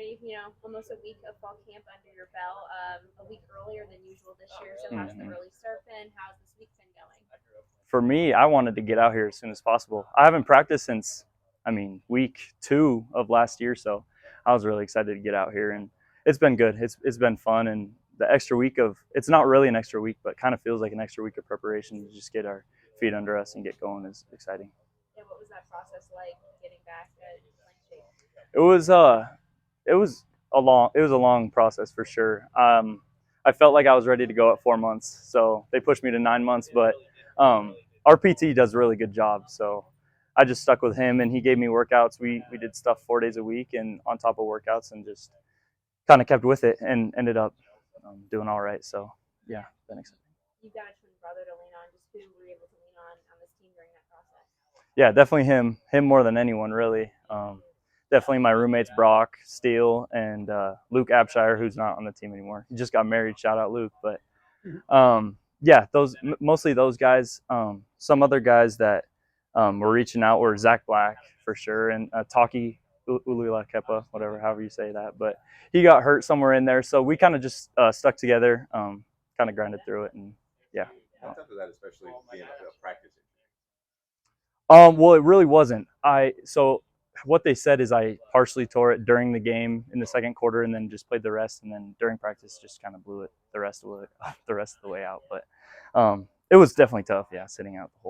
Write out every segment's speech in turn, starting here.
already, almost a week of fall camp under your belt, a week earlier than usual this year. So how's the early start been? How's this week been going? For me, I wanted to get out here as soon as possible. I haven't practiced since, week 2 of last year, so I was really excited to get out here, and it's been good. It's been fun, and the extra week of it's not really an extra week, but kind of feels like an extra week of preparation to just get our feet under us and get going is exciting. Yeah, what was that process like getting back playing shape? It was it was a long process for sure. I felt like I was ready to go at 4 months, so they pushed me to 9 months. But our PT does a really good job, so I just stuck with him, and he gave me workouts. We did stuff 4 days a week, and on top of workouts, and just kind of kept with it, and ended up doing all right. So yeah, been excited. You've got a twin brother to lean on. Just who were you able to lean on this team during that process? Yeah, definitely him. Him more than anyone, really. Definitely my roommates Brock Steele and Luke Abshire, who's not on the team anymore. He just got married. Shout out Luke. But yeah, mostly those guys. Some other guys that were reaching out were Zach Black for sure, and Taki Ulila Kepa, whatever, however you say that. But he got hurt somewhere in there, so we kind of just stuck together, kind of grinded through it, and yeah. How tough is that, especially being a practice? Well, it really wasn't. So what they said is I partially tore it during the game in the second quarter, and then just played the rest, and then during practice just kind of blew it the rest of the way out. But it was definitely tough. Yeah, sitting out the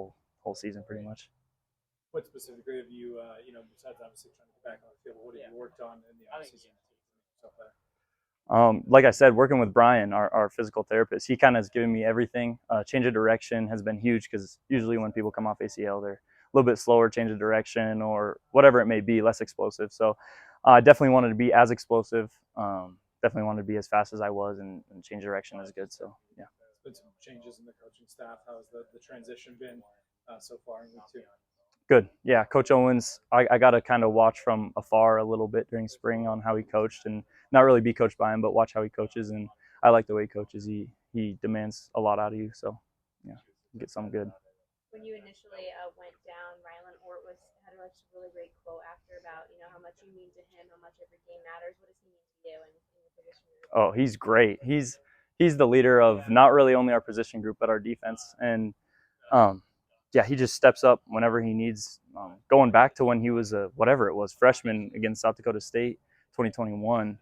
whole season pretty much. What specifically have you, besides obviously trying to get back on the field, what have you worked on in the offseason? Like I said, working with Brian, our physical therapist, he kind of has given me everything. Change of direction has been huge because usually when people come off ACL, they're a little bit slower, change of direction or whatever it may be, less explosive. So I definitely wanted to be as explosive. Definitely wanted to be as fast as I was, and change direction is good. So yeah. There's been some changes in the coaching staff. How's the transition been so far in week 2? Good. Yeah, Coach Owens, I got to kind of watch from afar a little bit during spring on how he coached, and not really be coached by him, but watch how he coaches. And I like the way he coaches. He demands a lot out of you. So yeah, get some good. When you initially went down, Rylan Ort had a really great quote after about how much you mean to him, how much every game matters. What does he mean to you in the position? Oh, he's great. He's the leader of not really only our position group but our defense, and yeah, he just steps up whenever he needs. Going back to when he was whatever it was, freshman against South Dakota State, 2021.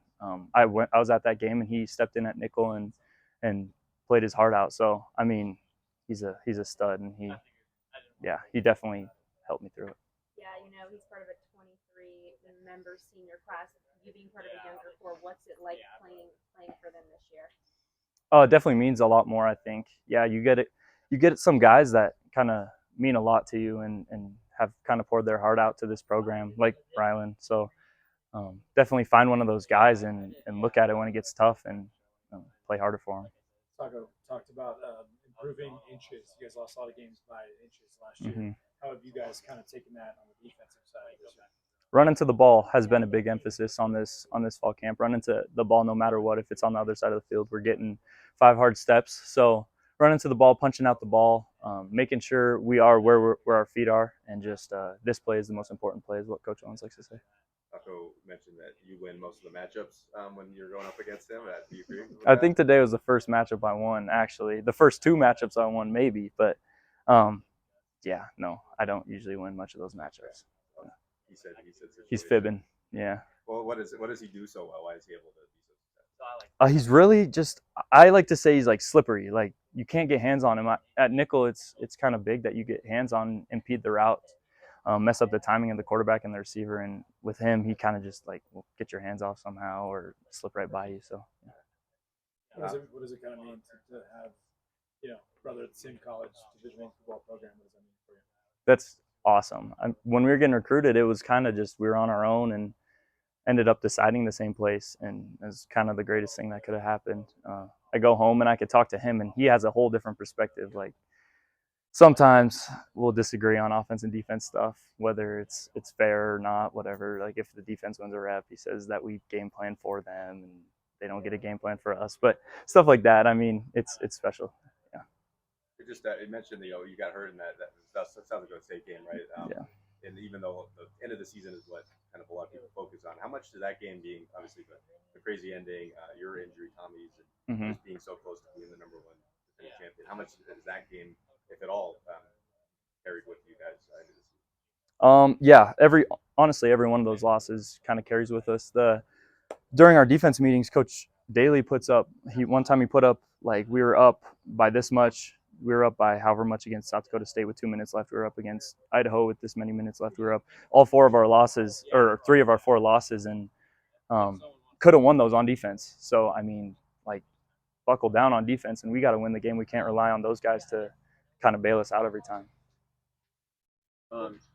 I was at that game, and he stepped in at nickel and played his heart out. So I mean, he's a stud, and he definitely helped me through it. Yeah, he's part of a 23-member senior class. You being part of a younger core, what's it like playing for them this year? Oh, it definitely means a lot more, I think. Yeah, you get some guys that kind of mean a lot to you, and have kind of poured their heart out to this program, like Rylan. So definitely find one of those guys and look at it when it gets tough, and play harder for them. Taco talked about improving inches. You guys lost a lot of games by inches last year. Mm-hmm. How have you guys kind of taken that on the defensive side this year? Running to the ball has been a big emphasis on this fall camp. Running to the ball no matter what. If it's on the other side of the field, we're getting 5 hard steps. So running to the ball, punching out the ball, making sure we are where our feet are, and just this play is the most important play, is what Coach Owens likes to say. Taco mentioned that you win most of the matchups when you're going up against him. Do you agree? I think today was the first matchup I won, actually. The first 2 matchups I won, maybe. But, yeah, no, I don't usually win much of those matchups. He said he's fibbing, yeah. Well, what does he do so well? Why is he able to be so successful? He's really just – I like to say he's, like, slippery. Like, you can't get hands on him. At nickel, it's kind of big that you get hands on, impede the route, mess up the timing of the quarterback and the receiver. And with him, he kind of just, like, will get your hands off somehow or slip right by you. So, yeah. What does it kind of mean to have, brother at the same college Division I football program? What does that mean for you? That's awesome. When we were getting recruited, it was kind of just we were on our own and ended up deciding the same place, and it was kind of the greatest thing that could have happened. I go home and I could talk to him, and he has a whole different perspective. Like, sometimes we'll disagree on offense and defense stuff, whether it's fair or not, whatever. Like, if the defense wins a rep, he says that we game plan for them and they don't get a game plan for us. But stuff like that, I mean, it's special. Yeah. It mentioned you got hurt in that South Dakota State game, right? Yeah. and even though the end of the season is what kind of a lot of people focus on, how much did that game being obviously the crazy ending, your injury, Tommy's, and Mm-hmm. just being so close to being the number one defending champion, how much does that game, if at all, carried with you guys into the season? Yeah, honestly, every one of those losses kind of carries with us. During our defense meetings, Coach Daly puts up. One time he put up like we were up by this much. We were up by however much against South Dakota State with 2 minutes left. We were up against Idaho with this many minutes left. We were up all 4 of our losses, or 3 of our 4 losses, and could have won those on defense. So I mean, like, buckle down on defense, and we got to win the game. We can't rely on those guys to kind of bail us out every time.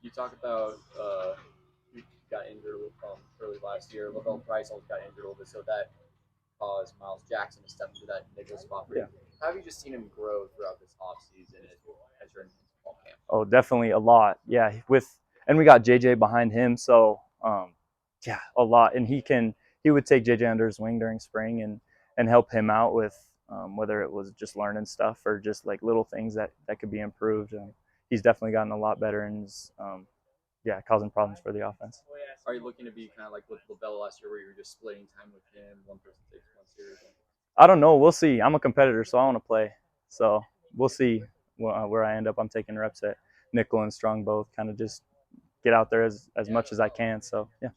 You talk about you got injured early last year. Lavelle Price also got injured a little bit, so that caused Miles Jackson to step into that nickel spot for you. Yeah. How have you just seen him grow throughout this offseason as you're in fall camp? Oh, definitely a lot. Yeah, and we got JJ behind him, so yeah, a lot. And he would take JJ under his wing during spring and help him out with whether it was just learning stuff or just like little things that could be improved. He's definitely gotten a lot better and is causing problems for the offense. Are you looking to be kind of like with Lavelle last year, where you were just splitting time with him, one person takes one series? I don't know. We'll see. I'm a competitor, so I want to play. So we'll see where I end up. I'm taking reps at nickel and strong both, kind of just get out there as much as I can. So, yeah.